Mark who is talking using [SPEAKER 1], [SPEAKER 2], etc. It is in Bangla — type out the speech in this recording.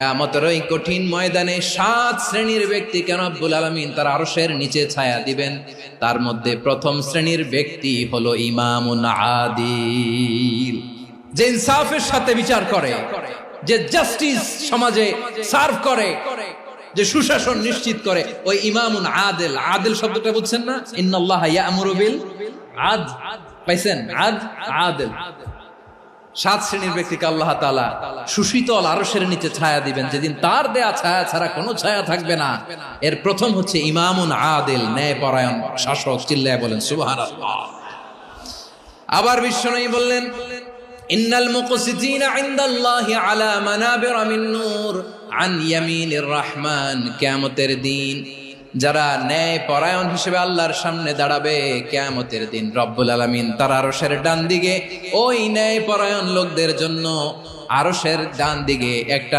[SPEAKER 1] কিয়ামতের ওই কঠিন ময়দানে 7 শ্রেণীর ব্যক্তিকে রব্বুল আলামিন তার আরশের নিচে ছায়া দিবেন। তার মধ্যে প্রথম শ্রেণীর ব্যক্তি হলো ইমামুন আদিল, যে ইনসাফের সাথে বিচার করে, যে জাস্টিস সমাজে সার্ভ করে, যে সুশাসন নিশ্চিত করে, ওই ইমামুন আদিল। আদিল শব্দটা বুঝছেন না? ইন্নাল্লাহা ইয়া'মুরু বিল আদল, পাইছেন? আদিল। 7 শ্রেণীর ব্যক্তিকে আল্লাহ তাআলা সুশীতল আরশের নিচে ছায়া দিবেন, যেদিন তার দেয়া ছায়া ছাড়া কোনো ছায়া থাকবে না। এর প্রথম হচ্ছে ইমামুন আদিল, ন্যায়পরায়ণ শাসক। চিল্লায় বলেন সুবহানাল্লাহ। আবার বিশ্বনবী বললেন, ইন্নাল মুকসিতিনা ইনদাল্লাহি আলা মানাবিরা মিন নূর আন ইয়ামিনির রহমান। কিয়ামতের দিন যারা ন্যায় পরায়ণ হিসেবে আল্লাহর সামনে দাঁড়াবে, কিয়ামতের দিন রব্বুল আলামিন তার আরশের ডান দিকে ওই ন্যায় পরায়ণ লোকদের জন্য আরশের ডান দিকে একটা